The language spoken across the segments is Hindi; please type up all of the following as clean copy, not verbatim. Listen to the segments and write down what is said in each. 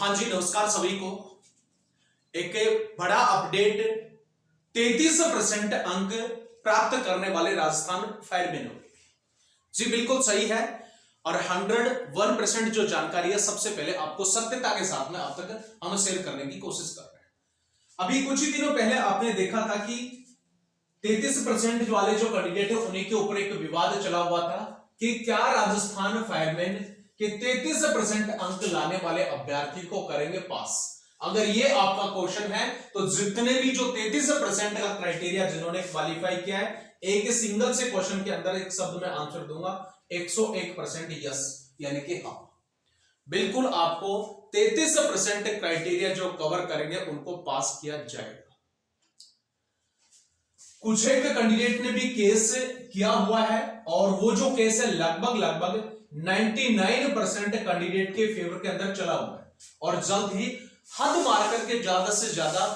हाँ जी, नमस्कार सभी को। एक बड़ा अपडेट, 33% अंक प्राप्त करने वाले राजस्थान फायरमैन हो गए। जी बिल्कुल सही है। और 101% जो जानकारी है सबसे पहले आपको सत्यता के साथ में आप तक हम शेयर करने की कोशिश कर रहे हैं। अभी कुछ ही दिनों पहले आपने देखा था कि 33% वाले जो कैंडिडेट है उन्हीं के ऊपर एक विवाद चला हुआ था कि क्या राजस्थान फायरमैन के 33% अंक लाने वाले अभ्यर्थी को करेंगे पास। अगर ये आपका क्वेश्चन है तो जितने भी जो 33% का क्राइटेरिया जिन्होंने क्वालिफाई किया है, एक सिंगल से क्वेश्चन के अंदर एक शब्द में आंसर दूंगा, 101% यस, यानी कि हाँ, बिल्कुल आपको 33% क्राइटेरिया जो कवर करेंगे उनको पास किया जाएगा। कुछ एक कैंडिडेट ने भी केस किया हुआ है और वो जो केस है लगभग 99% कैंडिडेट के फेवर के अंदर चला हुआ है और जल्द ही हद मार करके ज्यादा से ज्यादा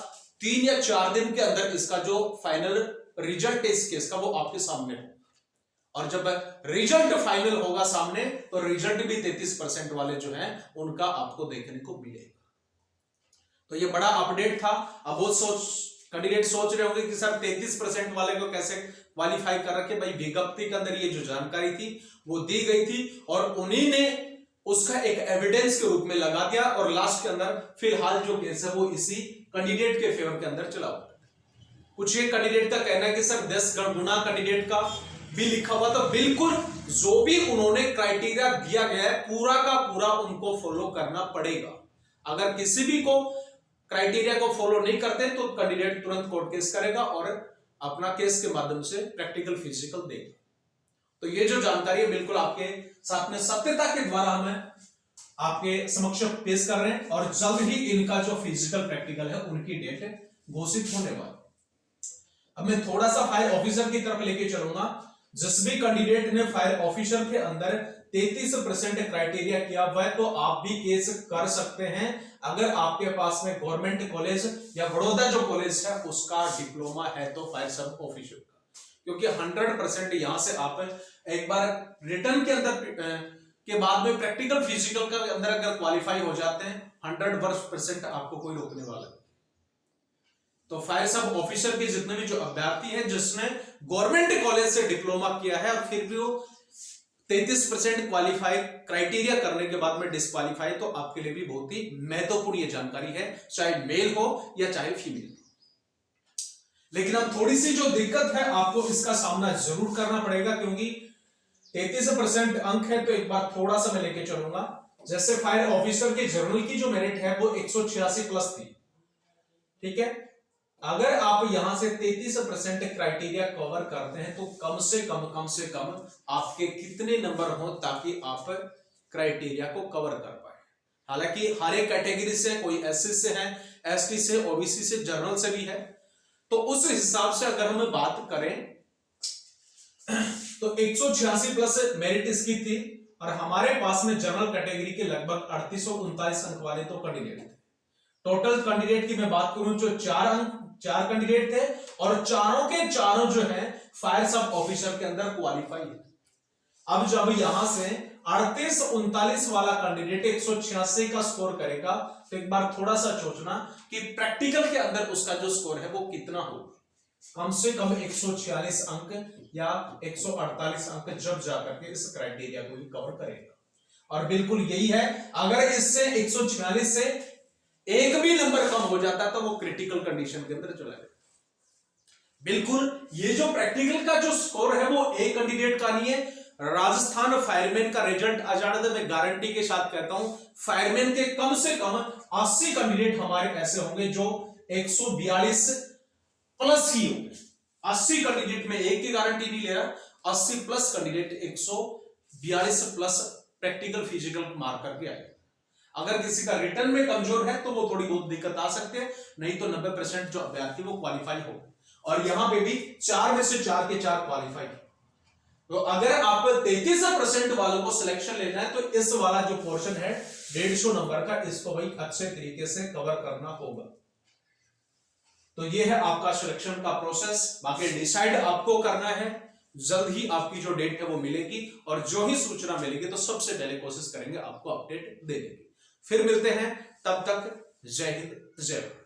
3 या 4 दिन के अंदर इसका जो फाइनल रिजल्ट है इस केस का वो आपके सामने होगा। और जब रिजल्ट फाइनल होगा सामने तो रिजल्ट भी 33% वाले जो हैं उनका आपको देखने को मिलेगा। तो ये बड़ा अपडेट था। अब वो कैंडिडेट सोच रहे होंगे कि सर 33% वाले को कैसे क्वालिफाई कर रखे। भाई विज्ञप्ति के अंदर ये जो जानकारी थी वो दी गई थी और उन्हीं ने उसका एक एविडेंस के रूप में लगा दिया और लास्ट के अंदर फिलहाल जो केस है वो इसी कैंडिडेट के फेवर के अंदर चला हुआ है। कुछ एक कैंडिडेट का कहना है कि सर 10 गुना कैंडिडेट का भी लिखा हुआ, तो बिल्कुल जो भी उन्होंने क्राइटेरिया दिया गया है पूरा का पूरा उनको फॉलो करना पड़ेगा। अगर किसी भी को क्राइटेरिया को फॉलो नहीं करते तो कैंडिडेट तुरंत कोर्ट केस करेगा और अपना केस के माध्यम से प्रैक्टिकल फिजिकल देगा। तो ये जो जानकारी है बिल्कुल आपके साथ में सत्यता के द्वारा हमें आपके समक्ष पेश कर रहे हैं और जल्द ही इनका जो फिजिकल प्रैक्टिकल है उनकी डेट घोषित होने वाली। अब मैं थोड़ा सा फायर ऑफिसर की तरफ लेके चलूंगा। जिस भी कैंडिडेट ने फायर ऑफिसर के अंदर 33% क्राइटेरिया किया हुआ है तो आप भी केस कर सकते हैं अगर आपके पास में गवर्नमेंट कॉलेज या बड़ौदा जो कॉलेज है उसका डिप्लोमा है तो फायर सब ऑफिसर का, क्योंकि 100% यहां से आप एक बार रिटर्न के अंदर के बाद में प्रैक्टिकल फिजिकल के अंदर अगर क्वालिफाई हो जाते हैं 100% आपको कोई रोकने वाला नहीं। तो फायर सब ऑफिसर के जितने भी जो अभ्यर्थी हैं जिसने गवर्नमेंट कॉलेज से डिप्लोमा किया है और फिर भी वो 33% क्वालिफाई क्राइटेरिया करने के बाद में डिस्क्वालीफाई, तो आपके लिए भी बहुत ही महत्वपूर्ण ये जानकारी है, चाहे मेल हो या चाहे फीमेल हो। लेकिन अब थोड़ी सी जो दिक्कत है आपको इसका सामना जरूर करना पड़ेगा, क्योंकि 33% अंक है तो एक बार थोड़ा सा मैं लेके चलूंगा। जैसे फायर ऑफिसर के जर्नल की जो मेरिट है वो 186 प्लस थी, ठीक है। अगर आप यहां से 33% क्राइटेरिया कवर करते हैं तो कम से कम आपके कितने नंबर हो ताकि आप क्राइटेरिया को कवर कर पाए। हालांकि हर एक कैटेगरी से, कोई एससी से है, एसटी से, ओबीसी से, जनरल से भी है, तो उस हिसाब से अगर हम बात करें तो 186 प्लस मेरिट इसकी थी और हमारे पास में जनरल कैटेगरी के लगभग 3839 अंक वाले तो कैंडिडेट थे। टोटल कैंडिडेट की मैं बात करूं जो 4 कैंडिडेट थे और चारों के चारों जो है फायर सब ऑफिसर के अंदर क्वालिफाई है। अब जब यहां से 3839 वाला कैंडिडेट 186 का स्कोर करेगा तो एक बार थोड़ा सा सोचना कि प्रैक्टिकल के अंदर उसका जो स्कोर है वो कितना होगा। कम से कम 146 अंक या 148 अंक जब जाकर के इस क्राइटेरिया को भी कवर करेगा। और बिल्कुल यही है, अगर इससे 146 से एक भी नंबर कम हो जाता तो वो क्रिटिकल कंडीशन के अंदर चला जाएगा। बिल्कुल ये जो प्रैक्टिकल का जो स्कोर है वो एक कैंडिडेट का नहीं है, राजस्थान फायरमैन का रिजल्ट आ जाने तो मैं गारंटी के साथ कहता हूं फायरमैन के कम से कम 80 कैंडिडेट हमारे ऐसे होंगे जो 142 प्लस ही होंगे। 80 कैंडिडेट में एक की गारंटी नहीं ले रहा, 80 plus candidate 142 plus practical physical मार करके आएगा। अगर किसी का रिटर्न में कमजोर है तो वो थोड़ी बहुत दिक्कत आ सकती है, नहीं तो 90% जो अभ्यर्थी वो क्वालिफाई हो। और यहां पे भी 4 में से 4 के 4 क्वालिफाई। तो अगर आप 33% वालों को सिलेक्शन लेना है तो इस वाला जो पोर्शन है 150 नंबर का, इसको भाई अच्छे तरीके से कवर करना होगा। तो ये है आपका सिलेक्शन का प्रोसेस। बाकी डिसाइड आपको करना है, जल्द ही आपकी जो डेट है वो मिलेगी और जो ही सूचना मिलेगी तो सबसे पहले कोशिश करेंगे आपको अपडेट देने की। फिर मिलते हैं, तब तक जय हिंद, जय भारत।